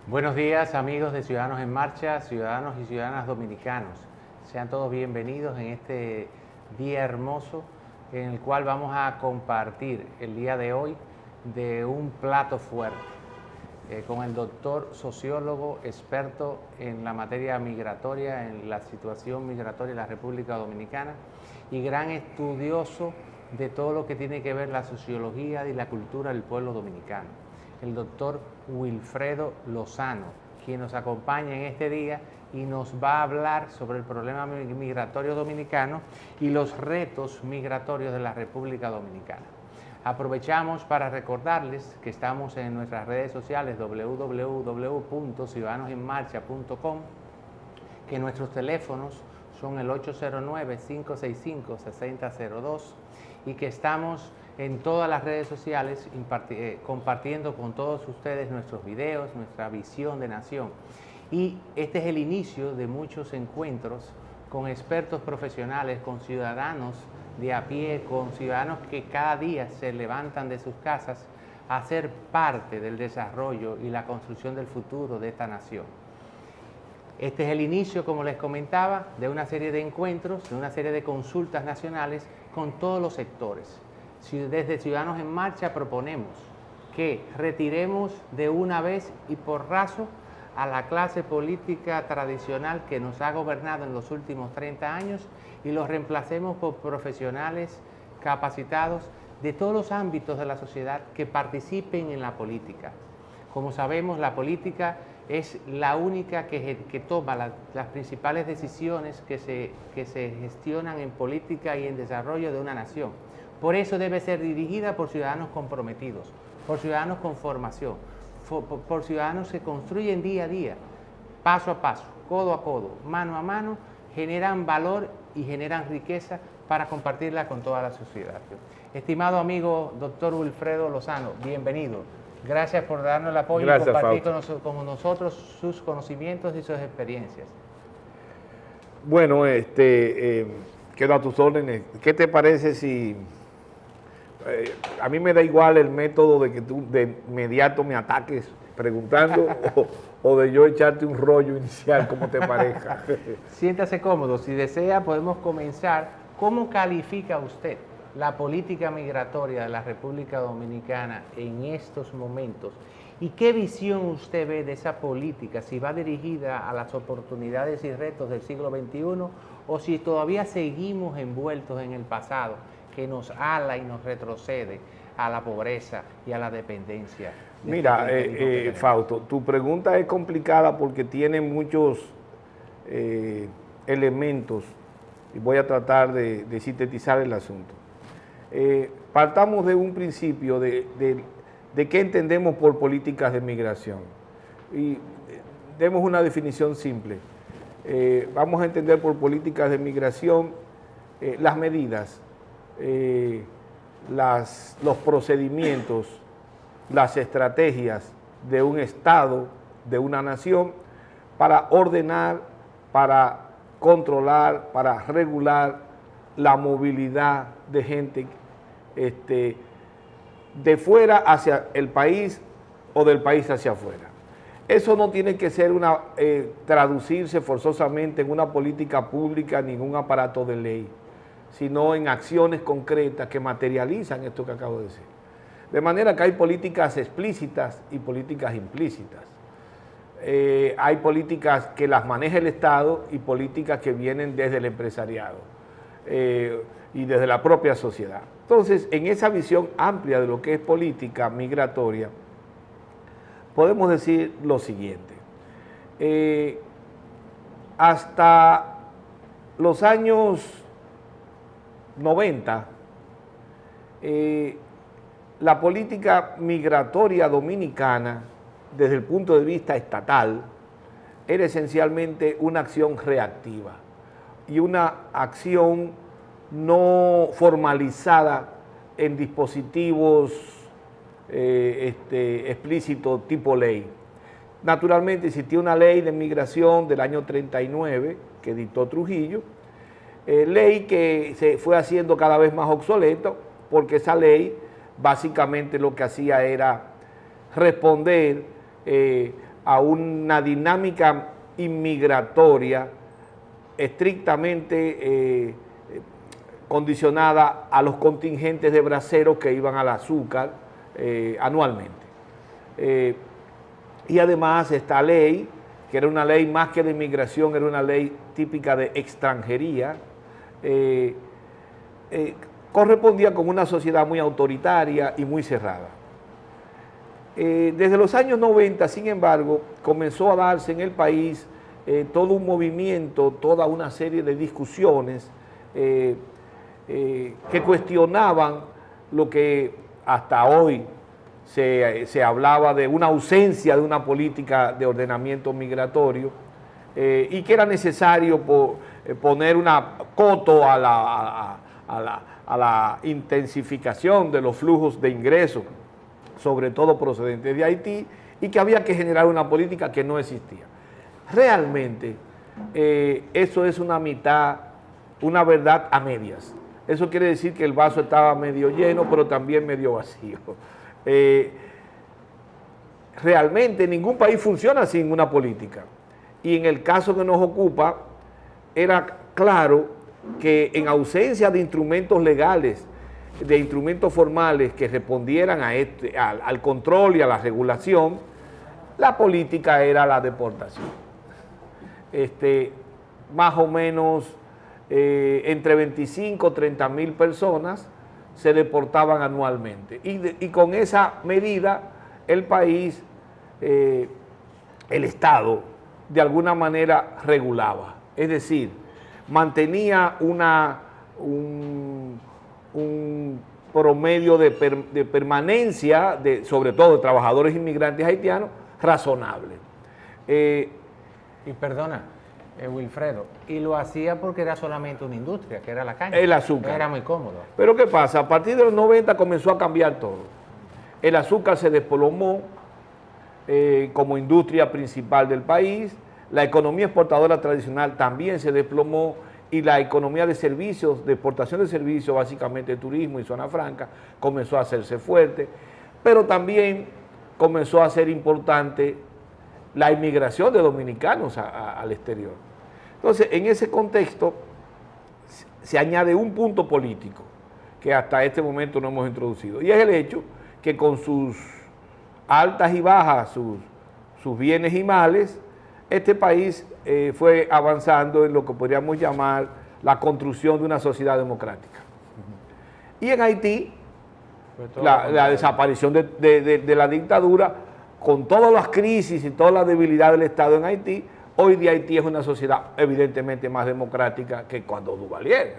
Buenos días amigos de Ciudadanos en Marcha, ciudadanos y ciudadanas dominicanos. Sean todos bienvenidos en este día hermoso en el cual vamos a compartir el día de hoy de un plato fuerte con el doctor sociólogo experto en la materia migratoria, en la situación migratoria de la República Dominicana y gran estudioso de todo lo que tiene que ver la sociología y la cultura del pueblo dominicano, el doctor Wilfredo Lozano, quien nos acompaña en este día y nos va a hablar sobre el problema migratorio dominicano y los retos migratorios de la República Dominicana. Aprovechamos para recordarles que estamos en nuestras redes sociales www.ciudadanosenmarcha.com, que nuestros teléfonos son el 809-565-6002 y que estamos en todas las redes sociales compartiendo con todos ustedes nuestros videos, nuestra visión de nación. Y este es el inicio de muchos encuentros con expertos profesionales, con ciudadanos de a pie, con ciudadanos que cada día se levantan de sus casas a ser parte del desarrollo y la construcción del futuro de esta nación. Este es el inicio, como les comentaba, de una serie de encuentros, de una serie de consultas nacionales con todos los sectores. Desde Ciudadanos en Marcha proponemos que retiremos de una vez y por raso a la clase política tradicional que nos ha gobernado en los últimos 30 años y los reemplacemos por profesionales capacitados de todos los ámbitos de la sociedad que participen en la política. Como sabemos, la política es la única que toma las principales decisiones que se gestionan en política y en desarrollo de una nación. Por eso debe ser dirigida por ciudadanos comprometidos, por ciudadanos con formación, por ciudadanos que construyen día a día, paso a paso, codo a codo, mano a mano, generan valor y generan riqueza para compartirla con toda la sociedad. Estimado amigo doctor Wilfredo Lozano, bienvenido. Gracias por darnos el apoyo y compartir con nosotros sus conocimientos y sus experiencias. Bueno, quedo a tus órdenes. ¿Qué te parece si... a mí me da igual el método de que tú de inmediato me ataques preguntando o de yo echarte un rollo inicial, como te parezca? Siéntase cómodo. Si desea, podemos comenzar. ¿Cómo califica usted la política migratoria de la República Dominicana en estos momentos? ¿Y qué visión usted ve de esa política? Si va dirigida a las oportunidades y retos del siglo XXI o si todavía seguimos envueltos en el pasado, que nos ala y nos retrocede a la pobreza y a la dependencia. Mira, Fausto, tu pregunta es complicada porque tiene muchos elementos y voy a tratar de sintetizar el asunto. Partamos de un principio de qué entendemos por políticas de migración y demos una definición simple. Vamos a entender por políticas de migración las medidas, los procedimientos, las estrategias de un Estado, de una nación, para ordenar, para controlar, para regular la movilidad de gente de fuera hacia el país o del país hacia afuera. Eso no tiene que ser traducirse forzosamente en una política pública ni en un aparato de ley, sino en acciones concretas que materializan esto que acabo de decir. De manera que hay políticas explícitas y políticas implícitas. Hay políticas que las maneja el Estado y políticas que vienen desde el empresariado y desde la propia sociedad. Entonces, en esa visión amplia de lo que es política migratoria, podemos decir lo siguiente. Hasta los años 90, la política migratoria dominicana, desde el punto de vista estatal, era esencialmente una acción reactiva y una acción no formalizada en dispositivos explícitos tipo ley. Naturalmente existía una ley de migración del año 39 que dictó Trujillo, ley que se fue haciendo cada vez más obsoleta porque esa ley básicamente lo que hacía era responder a una dinámica inmigratoria estrictamente condicionada a los contingentes de braceros que iban al azúcar anualmente. Y además esta ley, que era una ley más que de inmigración, era una ley típica de extranjería, correspondía con una sociedad muy autoritaria y muy cerrada. Desde los años 90, sin embargo, comenzó a darse en el país todo un movimiento, toda una serie de discusiones que cuestionaban lo que hasta hoy se hablaba de una ausencia de una política de ordenamiento migratorio y que era necesario poner una coto a la intensificación de los flujos de ingresos, sobre todo procedentes de Haití, y que había que generar una política que no existía. Realmente, eso es una verdad a medias. Eso quiere decir que el vaso estaba medio lleno, pero también medio vacío. Realmente ningún país funciona sin una política. Y en el caso que nos ocupa, era claro que en ausencia de instrumentos legales, de instrumentos formales que respondieran al control y a la regulación, la política era la deportación. Más o menos entre 25 y 30 mil personas se deportaban anualmente. Y con esa medida el país, el Estado, de alguna manera regulaba. Es decir, mantenía un promedio de permanencia, sobre todo de trabajadores inmigrantes haitianos, razonable. Y perdona, Wilfredo, y lo hacía porque era solamente una industria, que era la caña. El azúcar. Era muy cómodo. Pero ¿qué pasa? A partir de los 90 comenzó a cambiar todo. El azúcar se desplomó como industria principal del país, la economía exportadora tradicional también se desplomó y la economía de servicios, de exportación de servicios, básicamente turismo y zona franca, comenzó a hacerse fuerte, pero también comenzó a ser importante la inmigración de dominicanos al exterior. Entonces, en ese contexto se añade un punto político que hasta este momento no hemos introducido, y es el hecho que con sus altas y bajas, sus bienes y males, este país fue avanzando en lo que podríamos llamar la construcción de una sociedad democrática. Y en Haití, la desaparición de la dictadura, con todas las crisis y toda la debilidad del Estado en Haití, hoy día Haití es una sociedad evidentemente más democrática que cuando Duvalier.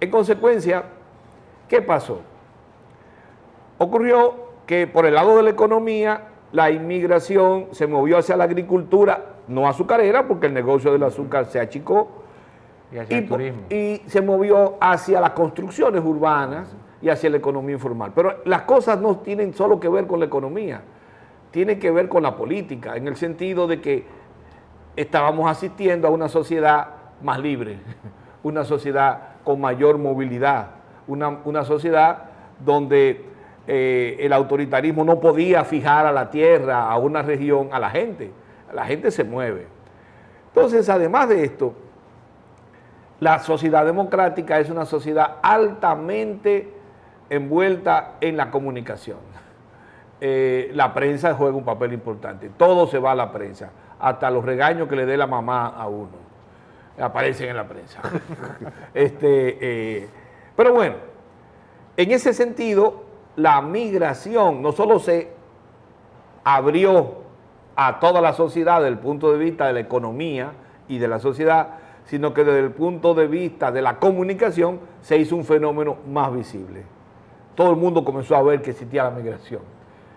En consecuencia, ¿qué pasó? Ocurrió que por el lado de la economía, la inmigración se movió hacia la agricultura, no azucarera, porque el negocio del azúcar se achicó, y hacia el turismo. Y se movió hacia las construcciones urbanas y hacia la economía informal. Pero las cosas no tienen solo que ver con la economía, tienen que ver con la política, en el sentido de que estábamos asistiendo a una sociedad más libre, una sociedad con mayor movilidad, una sociedad donde el autoritarismo no podía fijar a la tierra, a una región, a la gente se mueve. Entonces, además de esto, la sociedad democrática es una sociedad altamente envuelta en la comunicación. La prensa juega un papel importante, todo se va a la prensa, hasta los regaños que le dé la mamá a uno, aparecen en la prensa. Pero bueno, en ese sentido, la migración no solo se abrió a toda la sociedad desde el punto de vista de la economía y de la sociedad, sino que desde el punto de vista de la comunicación se hizo un fenómeno más visible. Todo el mundo comenzó a ver que existía la migración.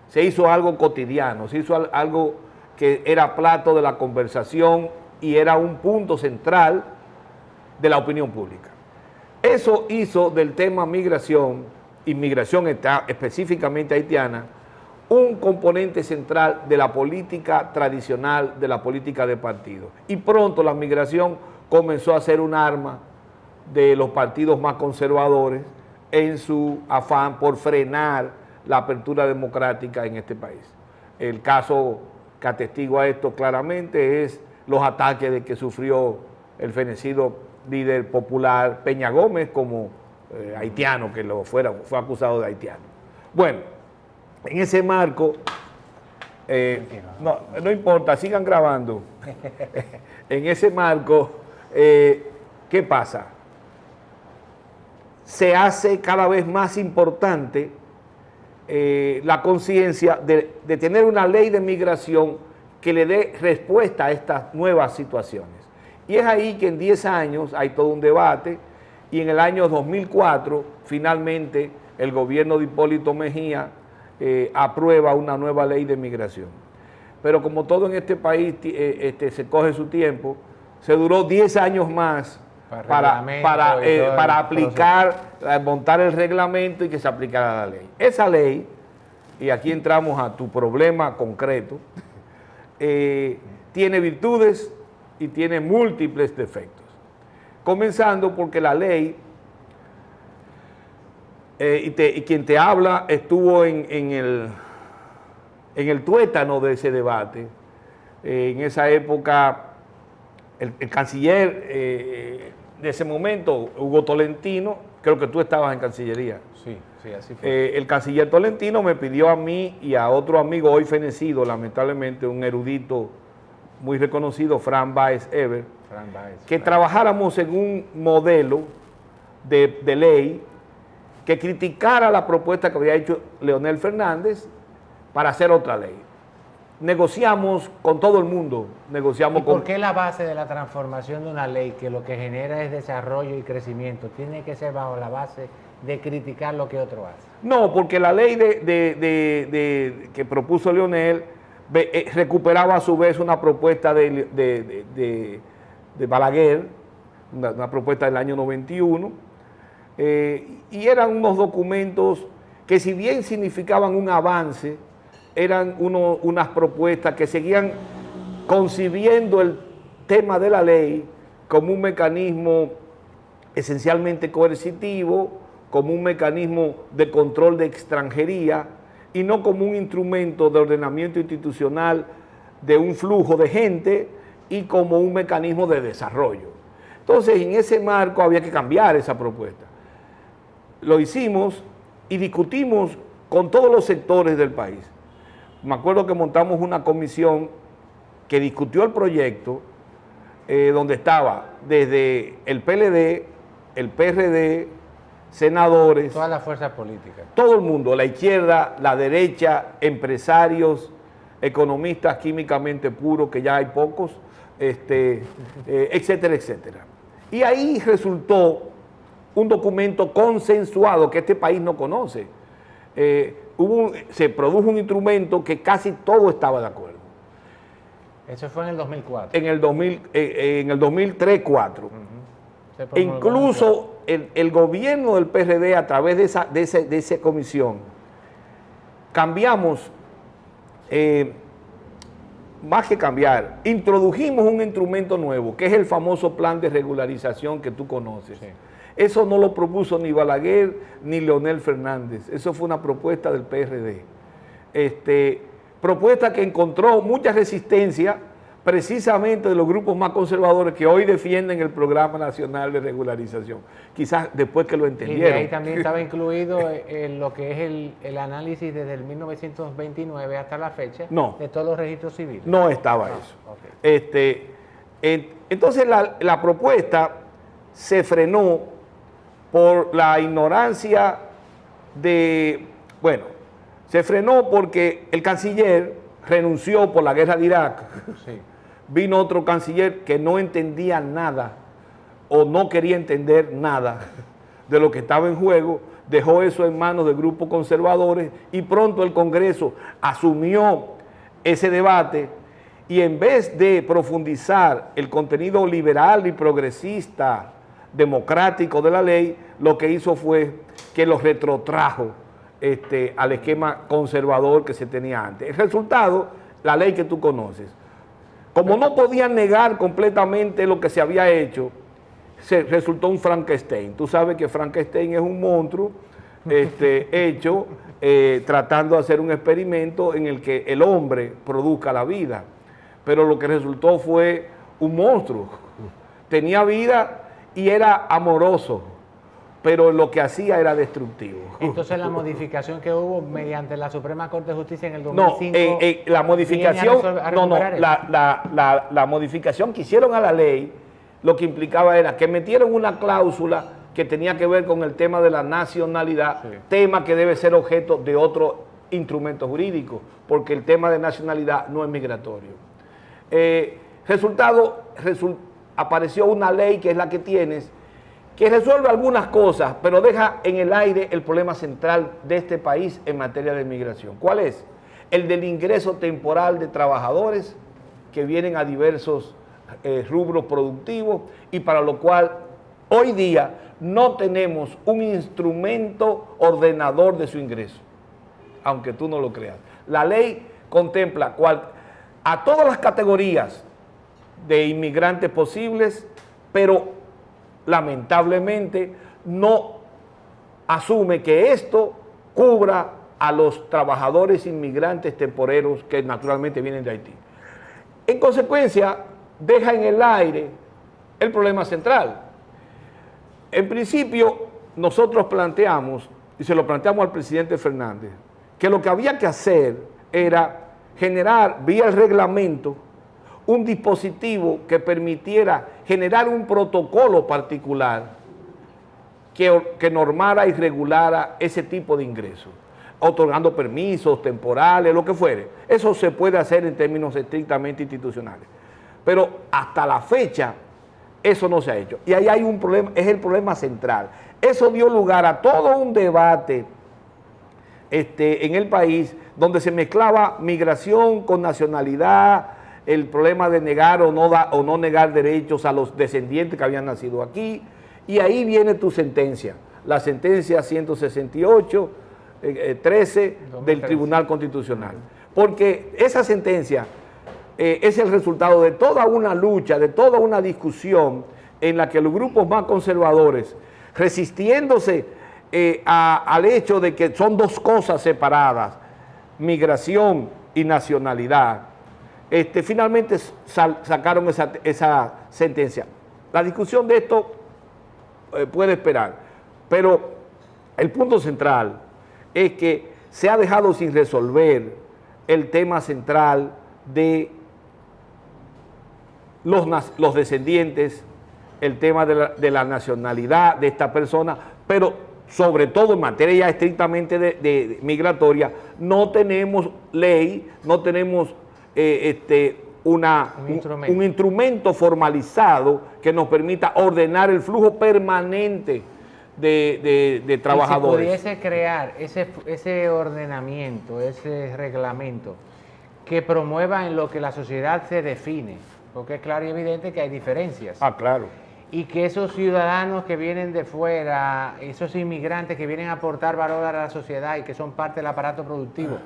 Se hizo algo cotidiano, se hizo algo que era plato de la conversación y era un punto central de la opinión pública. Eso hizo del tema inmigración específicamente haitiana, un componente central de la política tradicional, de la política de partido. Y pronto la migración comenzó a ser un arma de los partidos más conservadores en su afán por frenar la apertura democrática en este país. El caso que atestigua esto claramente es los ataques de que sufrió el fenecido líder popular Peña Gómez como haitiano, que fue acusado de haitiano. Bueno, en ese marco, no importa, sigan grabando. En ese marco, ¿qué pasa? Se hace cada vez más importante la conciencia de tener una ley de migración que le dé respuesta a estas nuevas situaciones. Y es ahí que en 10 años hay todo un debate, y en el año 2004 finalmente el gobierno de Hipólito Mejía aprueba una nueva ley de migración. Pero como todo en este país se coge su tiempo, se duró 10 años más para aplicar, montar el reglamento y que se aplicara la ley. Esa ley, y aquí entramos a tu problema concreto, tiene virtudes y tiene múltiples defectos. Comenzando porque la ley, y quien te habla estuvo en el tuétano de ese debate. En esa época, el canciller de ese momento, Hugo Tolentino, creo que tú estabas en Cancillería. Sí, así fue. El canciller Tolentino me pidió a mí y a otro amigo hoy fenecido, lamentablemente, un erudito muy reconocido, Fran Báez Eber, que trabajáramos en un modelo de ley que criticara la propuesta que había hecho Leonel Fernández para hacer otra ley. Negociamos con todo el mundo. ¿Y por qué la base de la transformación de una ley que lo que genera es desarrollo y crecimiento tiene que ser bajo la base de criticar lo que otro hace? No, porque la ley que propuso Leonel recuperaba a su vez una propuesta de Balaguer, una propuesta del año 91, y eran unos documentos que, si bien significaban un avance, eran unas propuestas que seguían concibiendo el tema de la ley como un mecanismo esencialmente coercitivo, como un mecanismo de control de extranjería y no como un instrumento de ordenamiento institucional de un flujo de gente y como un mecanismo de desarrollo. Entonces, en ese marco había que cambiar esa propuesta. Lo hicimos y discutimos con todos los sectores del país. Me acuerdo que montamos una comisión que discutió el proyecto, donde estaba desde el PLD, el PRD, senadores. Todas las fuerzas políticas. Todo el mundo, la izquierda, la derecha, empresarios, economistas químicamente puros, que ya hay pocos, etcétera, etcétera. Y ahí resultó un documento consensuado que este país no conoce. Se produjo un instrumento que casi todo estaba de acuerdo. Eso fue en el 2004. En el 2003-2004. Incluso el gobierno del PRD, a través de esa comisión, cambiamos, más que cambiar, introdujimos un instrumento nuevo, que es el famoso plan de regularización que tú conoces. Sí. Eso no lo propuso ni Balaguer ni Leonel Fernández, eso fue una propuesta del PRD. Propuesta que encontró mucha resistencia precisamente de los grupos más conservadores que hoy defienden el Programa Nacional de Regularización, quizás después que lo entendieron. Y ahí también estaba incluido lo que es el análisis desde el 1929 hasta la fecha de todos los registros civiles. No estaba eso. Okay. Entonces la propuesta se frenó por la ignorancia se frenó porque el canciller renunció por la guerra de Irak. Sí. Vino otro canciller que no entendía nada o no quería entender nada de lo que estaba en juego, dejó eso en manos de grupos conservadores y pronto el Congreso asumió ese debate y en vez de profundizar el contenido liberal y progresista, democrático de la ley, lo que hizo fue que lo retrotrajo al esquema conservador que se tenía antes. El resultado, la ley que tú conoces. Como no podían negar completamente lo que se había hecho, resultó un Frankenstein. Tú sabes que Frankenstein es un monstruo hecho tratando de hacer un experimento en el que el hombre produzca la vida. Pero lo que resultó fue un monstruo. Tenía vida y era amoroso, pero lo que hacía era destructivo. Entonces la modificación que hubo mediante la Suprema Corte de Justicia en el 2005... No, la modificación, la modificación que hicieron a la ley, lo que implicaba era que metieron una cláusula que tenía que ver con el tema de la nacionalidad, sí, tema que debe ser objeto de otro instrumento jurídico, porque el tema de nacionalidad no es migratorio. Apareció una ley que es la que tienes, que resuelve algunas cosas, pero deja en el aire el problema central de este país en materia de migración. ¿Cuál es? El del ingreso temporal de trabajadores que vienen a diversos rubros productivos y para lo cual hoy día no tenemos un instrumento ordenador de su ingreso, aunque tú no lo creas. La ley contempla a todas las categorías de inmigrantes posibles, pero lamentablemente no asume que esto cubra a los trabajadores inmigrantes temporeros que naturalmente vienen de Haití. En consecuencia, deja en el aire el problema central. En principio, nosotros planteamos, y se lo planteamos al presidente Fernández, que lo que había que hacer era generar vía el reglamento un dispositivo que permitiera generar un protocolo particular que normara y regulara ese tipo de ingresos, otorgando permisos temporales, lo que fuere. Eso se puede hacer en términos estrictamente institucionales. Pero hasta la fecha, eso no se ha hecho. Y ahí hay un problema, es el problema central. Eso dio lugar a todo un debate en el país donde se mezclaba migración con nacionalidad, el problema de negar o no negar derechos a los descendientes que habían nacido aquí. Y ahí viene tu sentencia, la sentencia 168, 13 del Tribunal Constitucional. Porque esa sentencia es el resultado de toda una lucha, de toda una discusión en la que los grupos más conservadores, resistiéndose al hecho de que son dos cosas separadas, migración y nacionalidad, finalmente sacaron esa sentencia. La discusión de esto puede esperar, pero el punto central es que se ha dejado sin resolver el tema central de los descendientes, el tema de la nacionalidad de esta persona, pero sobre todo en materia ya estrictamente de migratoria, no tenemos ley, no tenemos un instrumento formalizado que nos permita ordenar el flujo permanente de trabajadores. Y si pudiese crear ese ordenamiento, ese reglamento que promueva en lo que la sociedad se define, porque es claro y evidente que hay diferencias. Ah, claro. Y que esos ciudadanos que vienen de fuera, esos inmigrantes que vienen a aportar valor a la sociedad y que son parte del aparato productivo,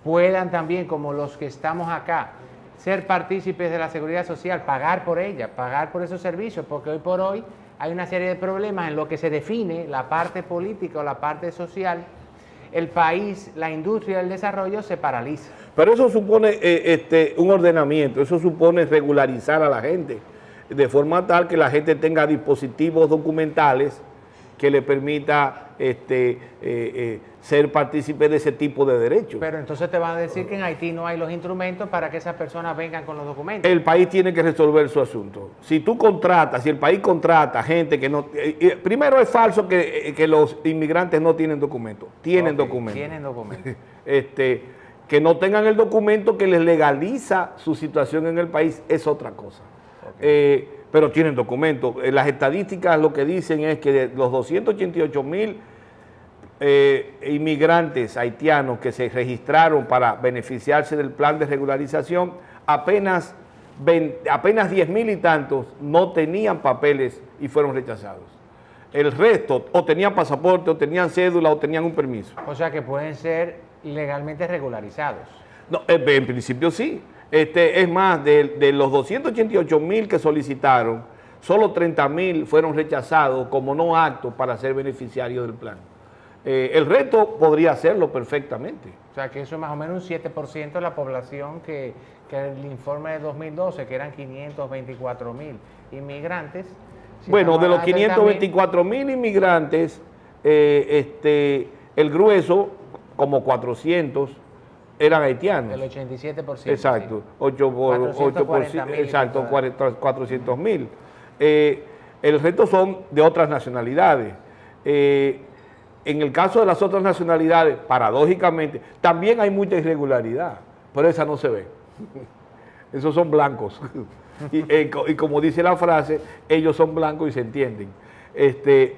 puedan también, como los que estamos acá, ser partícipes de la seguridad social, pagar por ella, pagar por esos servicios, porque hoy por hoy hay una serie de problemas en lo que se define la parte política o la parte social. El país, la industria del desarrollo se paraliza. Pero eso supone un ordenamiento, eso supone regularizar a la gente, de forma tal que la gente tenga dispositivos documentales que le permita ser partícipe de ese tipo de derechos. Pero entonces te van a decir que en Haití no hay los instrumentos para que esas personas vengan con los documentos. El país tiene que resolver su asunto. Si tú contratas, si el país contrata gente que no... primero es falso que los inmigrantes no tienen documentos. Tienen documentos. Tienen documentos. Que no tengan el documento que les legaliza su situación en el país es otra cosa. Okay. Pero tienen documentos. Las estadísticas lo que dicen es que de los 288,000 inmigrantes haitianos que se registraron para beneficiarse del plan de regularización, apenas 10,000 y tantos no tenían papeles y fueron rechazados. El resto o tenían pasaporte, o tenían cédula, o tenían un permiso. O sea que pueden ser legalmente regularizados. No, en principio sí. Es más, de los 288,000 que solicitaron, solo 30,000 fueron rechazados como no aptos para ser beneficiarios del plan. El resto podría hacerlo perfectamente. O sea, que eso es más o menos un 7% de la población que el informe de 2012, que eran 524.000 inmigrantes. Si bueno, de los estamos hablando 524.000 inmigrantes, el grueso, como 400, eran haitianos. El 87%. Exacto, Sí. 8%, exacto, 400.000. El resto son de otras nacionalidades. En el caso de las otras nacionalidades, paradójicamente, también hay mucha irregularidad, pero esa no se ve. Esos son blancos. Y como dice la frase, ellos son blancos y se entienden.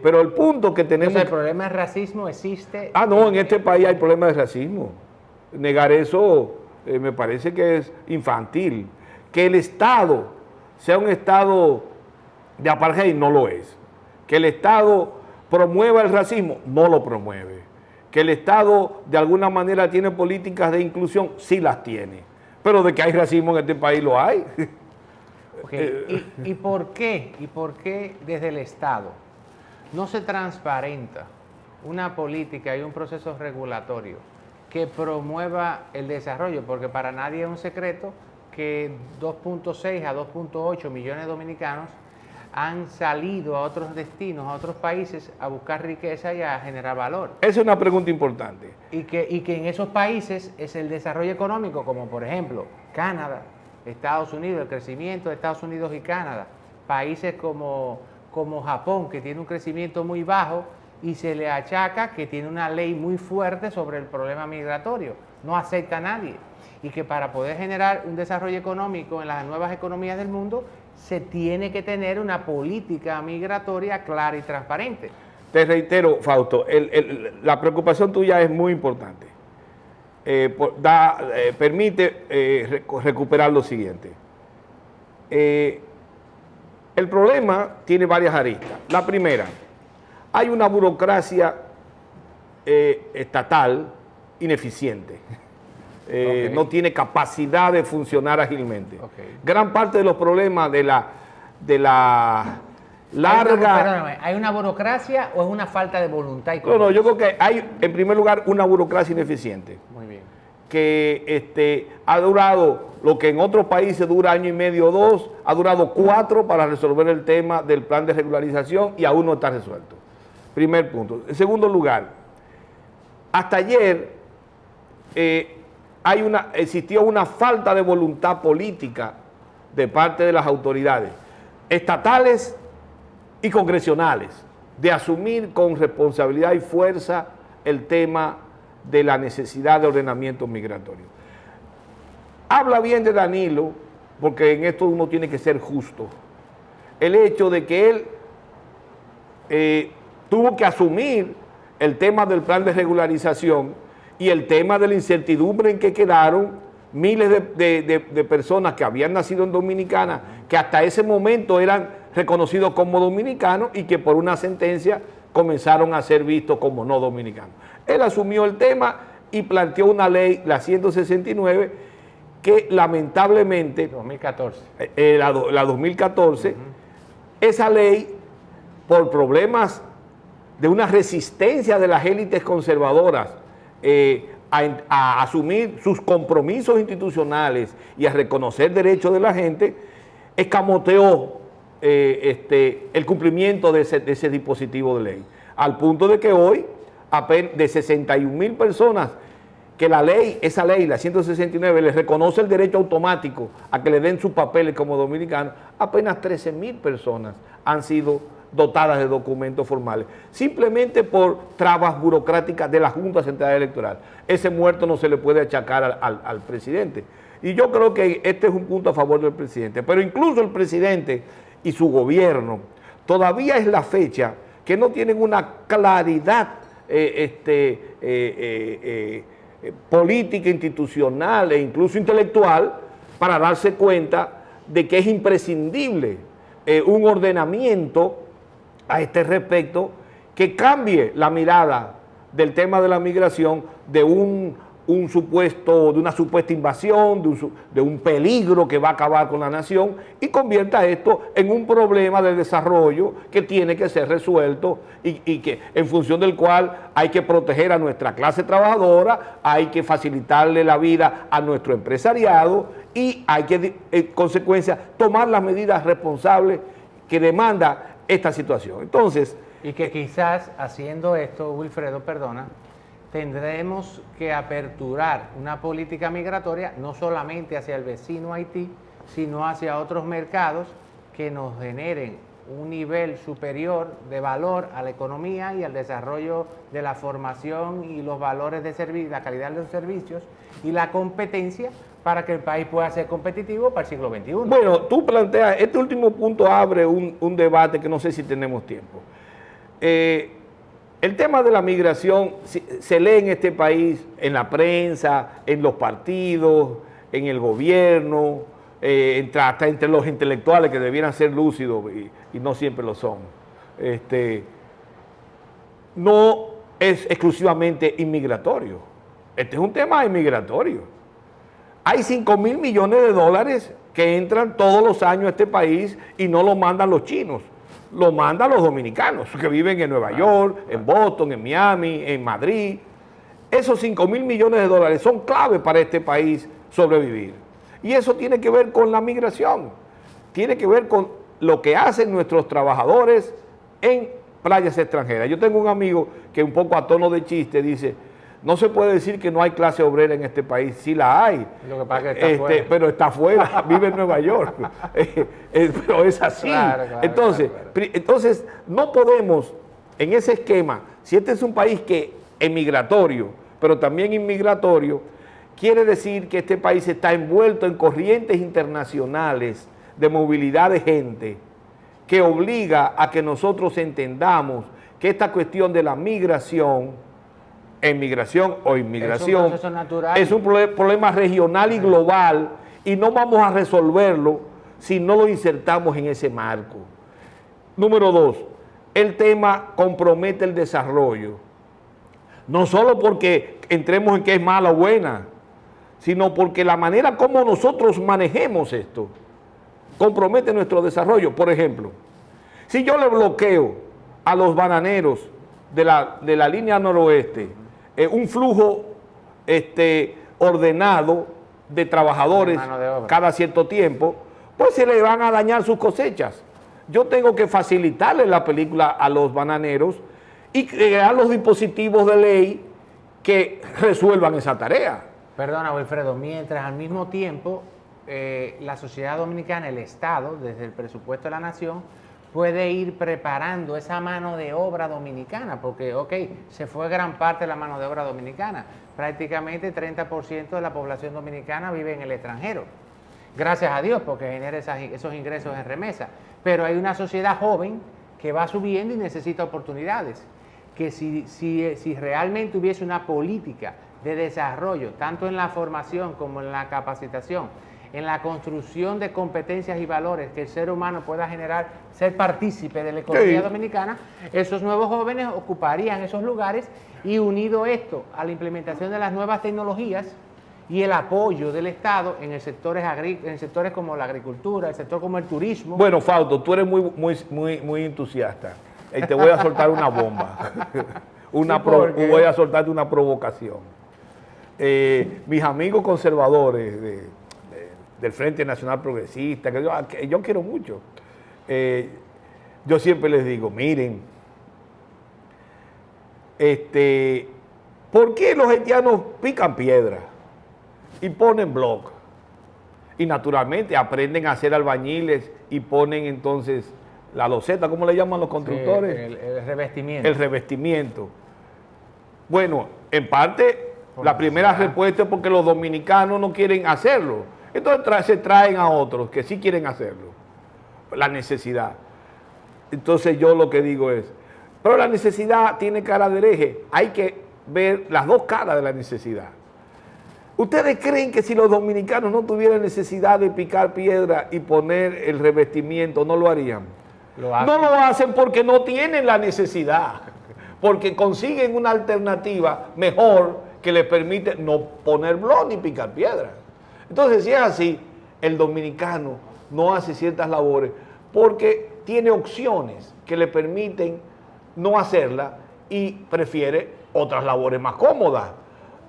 Pero el punto que tenemos... Entonces, ¿el problema de racismo existe? No, en este país hay problemas de racismo. Negar eso me parece que es infantil. Que el Estado sea un Estado de apartheid, no lo es. Que el Estado promueva el racismo, no lo promueve. Que el Estado de alguna manera tiene políticas de inclusión, sí las tiene. Pero de que hay racismo en este país lo hay. Okay. ¿Y por qué? ¿Y por qué desde el Estado no se transparenta una política y un proceso regulatorio que promueva el desarrollo? Porque para nadie es un secreto que 2.6 a 2.8 millones de dominicanos han salido a otros destinos, a otros países, a buscar riqueza y a generar valor. Esa es una pregunta importante. Y que en esos países es el desarrollo económico, como por ejemplo Canadá, Estados Unidos, el crecimiento de Estados Unidos y Canadá, países como Japón, que tiene un crecimiento muy bajo y se le achaca que tiene una ley muy fuerte sobre el problema migratorio, no acepta a nadie, y que para poder generar un desarrollo económico en las nuevas economías del mundo se tiene que tener una política migratoria clara y transparente. Te reitero, Fausto, la preocupación tuya es muy importante. Permite recuperar lo siguiente. El problema tiene varias aristas. La primera, hay una burocracia estatal ineficiente. Okay. No tiene capacidad de funcionar ágilmente. Okay. Gran parte de los problemas de la larga... ¿Hay una burocracia o es una falta de voluntad? No, yo creo que hay, en primer lugar, una burocracia ineficiente. Muy bien. Que ha durado lo que en otros países dura año y medio o 2, ha durado 4 para resolver el tema del plan de regularización y aún no está resuelto. Primer punto. En segundo lugar, hasta ayer existió una falta de voluntad política de parte de las autoridades estatales y congresionales de asumir con responsabilidad y fuerza el tema de la necesidad de ordenamiento migratorio. Habla bien de Danilo, porque en esto uno tiene que ser justo. El hecho de que él tuvo que asumir el tema del plan de regularización y el tema de la incertidumbre en que quedaron miles de personas que habían nacido en Dominicana, que hasta ese momento eran reconocidos como dominicanos y que por una sentencia comenzaron a ser vistos como no dominicanos. Él asumió el tema y planteó una ley, la 169, que lamentablemente... 2014. La 2014, esa ley, por problemas de una resistencia de las élites conservadoras a asumir sus compromisos institucionales y a reconocer derechos de la gente, escamoteó el cumplimiento de ese dispositivo de ley, al punto de que hoy, de 61.000 personas, que esa ley, la 169, les reconoce el derecho automático a que le den sus papeles como dominicanos, apenas 13.000 personas han sido dotadas de documentos formales, simplemente por trabas burocráticas de la Junta Central Electoral. Ese muerto no se le puede achacar al presidente. Y yo creo que este es un punto a favor del presidente. Pero incluso el presidente y su gobierno todavía es la fecha que no tienen una claridad política, institucional e incluso intelectual para darse cuenta de que es imprescindible un ordenamiento a este respecto que cambie la mirada del tema de la migración de un de una supuesta invasión, de un peligro que va a acabar con la nación, y convierta esto en un problema de desarrollo que tiene que ser resuelto y que en función del cual hay que proteger a nuestra clase trabajadora, hay que facilitarle la vida a nuestro empresariado y hay que, en consecuencia, tomar las medidas responsables que demanda esta situación. Entonces, y que quizás haciendo esto, Wilfredo, perdona, tendremos que aperturar una política migratoria no solamente hacia el vecino Haití, sino hacia otros mercados que nos generen un nivel superior de valor a la economía y al desarrollo de la formación y los valores de servicio, la calidad de los servicios y la competencia para que el país pueda ser competitivo para el siglo XXI. Bueno, tú planteas, este último punto abre un debate que no sé si tenemos tiempo. El tema de la migración se lee en este país, en la prensa, en los partidos, en el gobierno, hasta entre los intelectuales que debieran ser lúcidos y no siempre lo son. No es exclusivamente inmigratorio. Este es un tema inmigratorio. Hay 5.000 millones de dólares que entran todos los años a este país y no lo mandan los chinos. Lo mandan los dominicanos que viven en Nueva York, en Boston, en Miami, en Madrid. Esos 5.000 millones de dólares son clave para este país sobrevivir. Y eso tiene que ver con la migración, tiene que ver con lo que hacen nuestros trabajadores en playas extranjeras. Yo tengo un amigo que un poco a tono de chiste dice, no se puede decir que no hay clase obrera en este país, sí la hay. Lo que pasa es que está fuera. Pero está afuera, vive en Nueva York. Pero es así. Claro, entonces, no podemos, en ese esquema, si este es un país que es migratorio, pero también inmigratorio, quiere decir que este país está envuelto en corrientes internacionales de movilidad de gente que obliga a que nosotros entendamos que esta cuestión de la migración, emigración o inmigración, es un problema regional y global y no vamos a resolverlo si no lo insertamos en ese marco. Número 2, el tema compromete el desarrollo, no solo porque entremos en que es mala o buena, sino porque la manera como nosotros manejemos esto compromete nuestro desarrollo. Por ejemplo, si yo le bloqueo a los bananeros de la línea noroeste un flujo ordenado de trabajadores cada cierto tiempo, pues se le van a dañar sus cosechas. Yo tengo que facilitarle la película a los bananeros y crear los dispositivos de ley que resuelvan esa tarea. Perdona, Wilfredo, mientras al mismo tiempo la sociedad dominicana, el Estado, desde el presupuesto de la nación, puede ir preparando esa mano de obra dominicana, porque, se fue gran parte de la mano de obra dominicana. Prácticamente 30% de la población dominicana vive en el extranjero. Gracias a Dios, porque genera esos ingresos en remesa. Pero hay una sociedad joven que va subiendo y necesita oportunidades. Que si realmente hubiese una política de desarrollo, tanto en la formación como en la capacitación, en la construcción de competencias y valores que el ser humano pueda generar, ser partícipe de la economía dominicana, esos nuevos jóvenes ocuparían esos lugares y unido esto a la implementación de las nuevas tecnologías y el apoyo del Estado en sectores como la agricultura, el sector como el turismo. Bueno, Fausto, tú eres muy entusiasta. Te voy a soltar una bomba. Voy a soltarte una provocación. Mis amigos conservadores del Frente Nacional Progresista, que yo quiero mucho, yo siempre les digo, miren, ¿por qué los haitianos pican piedra y ponen bloc? Y naturalmente aprenden a hacer albañiles y ponen entonces la loseta, ¿cómo le llaman los constructores? Sí, el revestimiento. El revestimiento. Bueno, en parte, la primera respuesta es porque los dominicanos no quieren hacerlo. Entonces se traen a otros que sí quieren hacerlo. La necesidad. Entonces yo lo que digo es, pero la necesidad tiene cara de hereje. Hay que ver las dos caras de la necesidad. ¿Ustedes creen que si los dominicanos no tuvieran necesidad de picar piedra y poner el revestimiento, no lo harían? No lo hacen porque no tienen la necesidad, porque consiguen una alternativa mejor que le permite no poner blog ni picar piedra. Entonces, si es así, el dominicano no hace ciertas labores porque tiene opciones que le permiten no hacerla y prefiere otras labores más cómodas,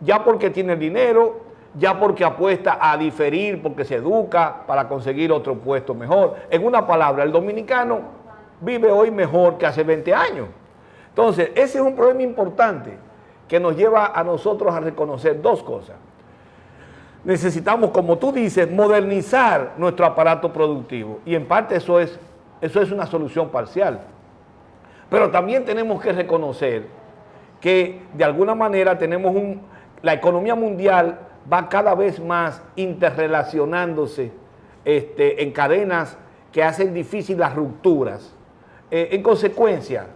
ya porque tiene dinero, ya porque apuesta a diferir, porque se educa para conseguir otro puesto mejor. En una palabra, el dominicano vive hoy mejor que hace 20 años. Entonces, ese es un problema importante que nos lleva a nosotros a reconocer dos cosas. Necesitamos, como tú dices, modernizar nuestro aparato productivo, y en parte eso es una solución parcial. Pero también tenemos que reconocer que de alguna manera la economía mundial va cada vez más interrelacionándose en cadenas que hacen difícil las rupturas. En consecuencia,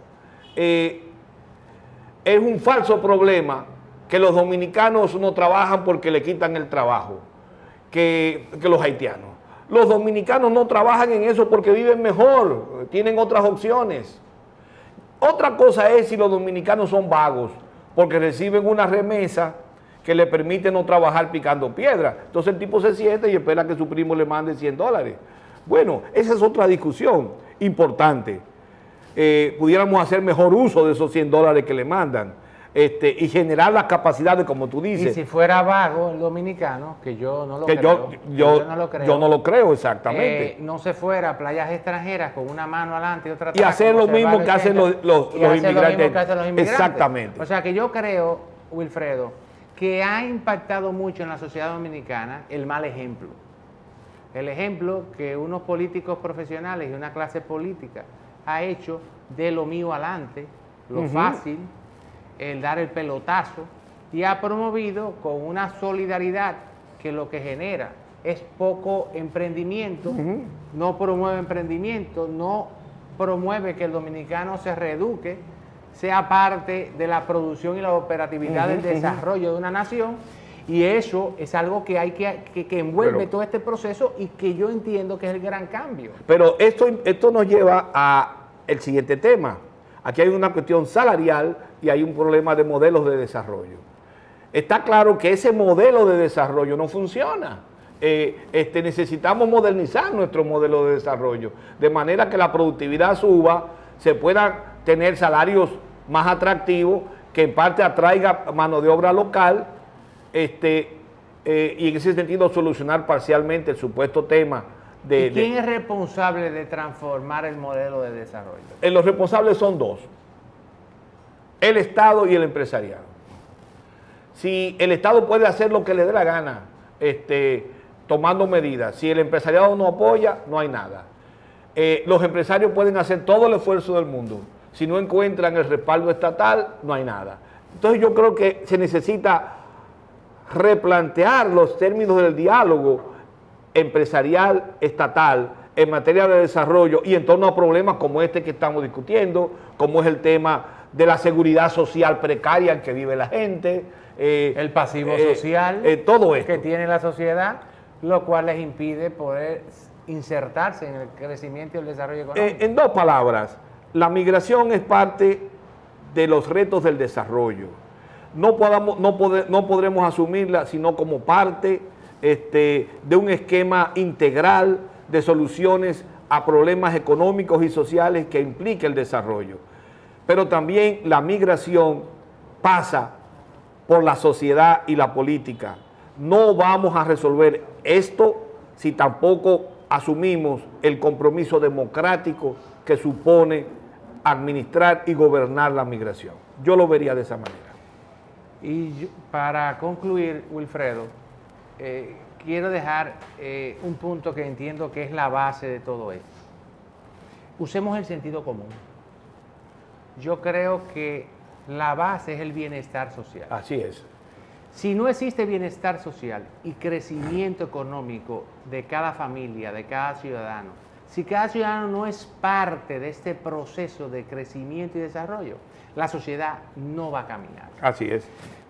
es un falso problema que los dominicanos no trabajan porque le quitan el trabajo que los haitianos. Los dominicanos no trabajan en eso porque viven mejor, tienen otras opciones. Otra cosa es si los dominicanos son vagos, porque reciben una remesa que le permite no trabajar picando piedra. Entonces el tipo se siente y espera que su primo le mande $100. Bueno, esa es otra discusión importante. Pudiéramos hacer mejor uso de esos $100 que le mandan y generar las capacidades, como tú dices. Y si fuera vago el dominicano, que yo no lo creo. Yo no lo creo, exactamente. No se fuera a playas extranjeras con una mano adelante y otra atrás. Y hacer lo mismo que hacen los inmigrantes. Exactamente. O sea que yo creo, Wilfredo, que ha impactado mucho en la sociedad dominicana el mal ejemplo. El ejemplo que unos políticos profesionales y una clase política ha hecho de lo mío adelante, lo fácil, el dar el pelotazo, y ha promovido con una solidaridad que lo que genera es poco emprendimiento, no promueve emprendimiento, no promueve que el dominicano se reeduque, sea parte de la producción y la operatividad del desarrollo de una nación, y eso es algo que hay que envuelve todo este proceso y que yo entiendo que es el gran cambio. Pero esto nos lleva al siguiente tema. Aquí hay una cuestión salarial y hay un problema de modelos de desarrollo. Está claro que ese modelo de desarrollo no funciona. Necesitamos modernizar nuestro modelo de desarrollo, de manera que la productividad suba, se puedan tener salarios más atractivos, que en parte atraiga mano de obra local, y en ese sentido solucionar parcialmente el supuesto tema ¿Y quién es responsable de transformar el modelo de desarrollo? Los responsables son dos: el Estado y el empresariado. Si el Estado puede hacer lo que le dé la gana, tomando medidas, si el empresariado no apoya, no hay nada. Los empresarios pueden hacer todo el esfuerzo del mundo. Si no encuentran el respaldo estatal, no hay nada. Entonces yo creo que se necesita replantear los términos del diálogo empresarial estatal en materia de desarrollo y en torno a problemas como este que estamos discutiendo, como es el tema de la seguridad social precaria en que vive la gente, el pasivo social todo esto que tiene la sociedad, lo cual les impide poder insertarse en el crecimiento y el desarrollo económico. En dos palabras, la migración es parte de los retos del desarrollo. No podremos asumirla sino como parte de un esquema integral de soluciones a problemas económicos y sociales que implica el desarrollo. Pero también la migración pasa por la sociedad y la política. No vamos a resolver esto si tampoco asumimos el compromiso democrático que supone administrar y gobernar la migración. Yo lo vería de esa manera. Y para concluir, Wilfredo, quiero dejar un punto que entiendo que es la base de todo esto. Usemos el sentido común. Yo creo que la base es el bienestar social. Así es. Si no existe bienestar social y crecimiento económico de cada familia, de cada ciudadano, si cada ciudadano no es parte de este proceso de crecimiento y desarrollo, la sociedad no va a caminar. Así es.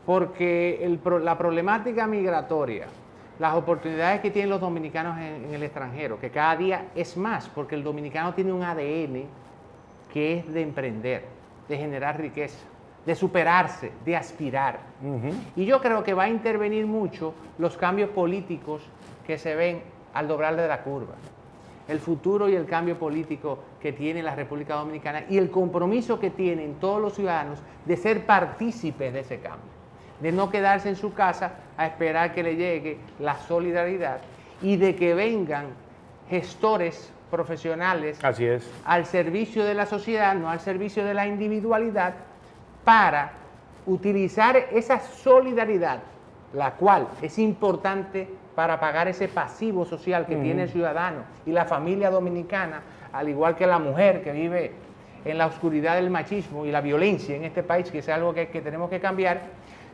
Porque la problemática migratoria, las oportunidades que tienen los dominicanos en el extranjero, que cada día es más, porque el dominicano tiene un ADN que es de emprender, de generar riqueza, de superarse, de aspirar. Y yo creo que va a intervenir mucho los cambios políticos que se ven al doblarle de la curva. El futuro y el cambio político que tiene la República Dominicana y el compromiso que tienen todos los ciudadanos de ser partícipes de ese cambio, de no quedarse en su casa a esperar que le llegue la solidaridad y de que vengan gestores profesionales Así es. al servicio de la sociedad, no al servicio de la individualidad, para utilizar esa solidaridad, la cual es importante para pagar ese pasivo social que tiene el ciudadano y la familia dominicana, al igual que la mujer que vive en la oscuridad del machismo y la violencia en este país, que es algo que tenemos que cambiar.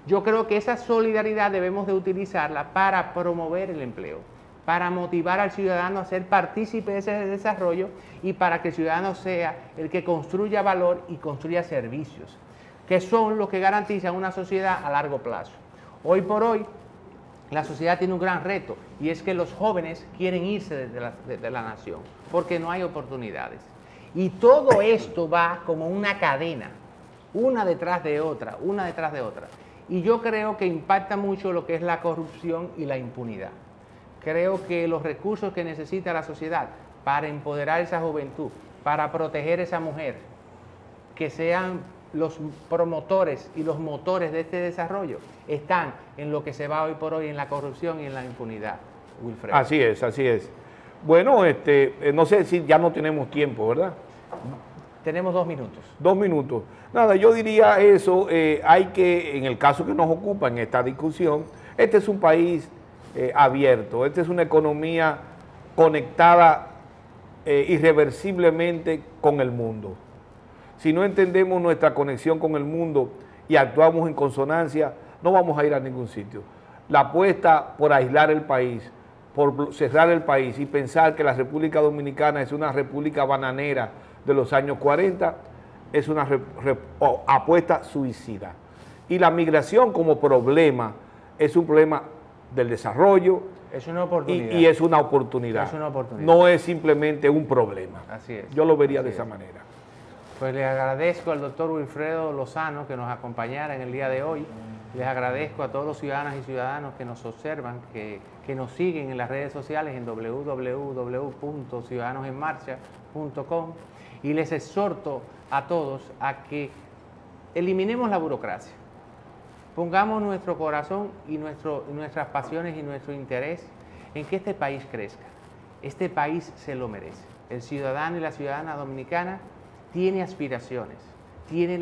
Yo creo que esa solidaridad debemos de utilizarla para promover el empleo, para motivar al ciudadano a ser partícipe de ese desarrollo y para que el ciudadano sea el que construya valor y construya servicios, que son los que garantizan una sociedad a largo plazo. Hoy por hoy, la sociedad tiene un gran reto y es que los jóvenes quieren irse de la nación porque no hay oportunidades. Y todo esto va como una cadena, una detrás de otra, una detrás de otra. Y yo creo que impacta mucho lo que es la corrupción y la impunidad. Creo que los recursos que necesita la sociedad para empoderar esa juventud, para proteger a esa mujer, que sean los promotores y los motores de este desarrollo, están en lo que se va hoy por hoy en la corrupción y en la impunidad, Wilfredo. Así es, así es. Bueno, no sé si ya no tenemos tiempo, ¿verdad? Tenemos 2 minutos. 2 minutos. Nada, yo diría eso, hay que, en el caso que nos ocupa en esta discusión, este es un país abierto, esta es una economía conectada irreversiblemente con el mundo. Si no entendemos nuestra conexión con el mundo y actuamos en consonancia, no vamos a ir a ningún sitio. La apuesta por aislar el país, por cerrar el país y pensar que la República Dominicana es una república bananera de los años 40, es una apuesta suicida. Y la migración como problema es un problema del desarrollo. Es una oportunidad. Y es una oportunidad. Es una oportunidad. No es simplemente un problema. Así es. Yo lo vería de esa manera. Pues le agradezco al doctor Wilfredo Lozano que nos acompañara en el día de hoy. Les agradezco a todos los ciudadanas y ciudadanos que nos observan, que nos siguen en las redes sociales en www.ciudadanosenmarcha.com y les exhorto a todos a que eliminemos la burocracia. Pongamos nuestro corazón y nuestras pasiones y nuestro interés en que este país crezca. Este país se lo merece. El ciudadano y la ciudadana dominicana tiene aspiraciones, tiene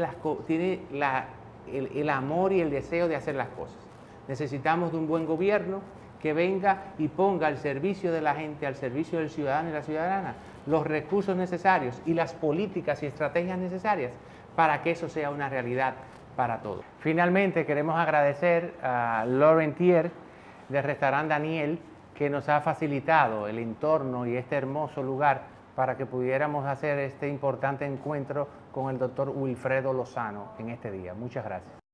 el amor y el deseo de hacer las cosas. Necesitamos de un buen gobierno que venga y ponga al servicio de la gente, al servicio del ciudadano y la ciudadana, los recursos necesarios y las políticas y estrategias necesarias para que eso sea una realidad para todos. Finalmente, queremos agradecer a Lauren Thier del restaurante Daniel, que nos ha facilitado el entorno y este hermoso lugar para que pudiéramos hacer este importante encuentro con el doctor Wilfredo Lozano en este día. Muchas gracias.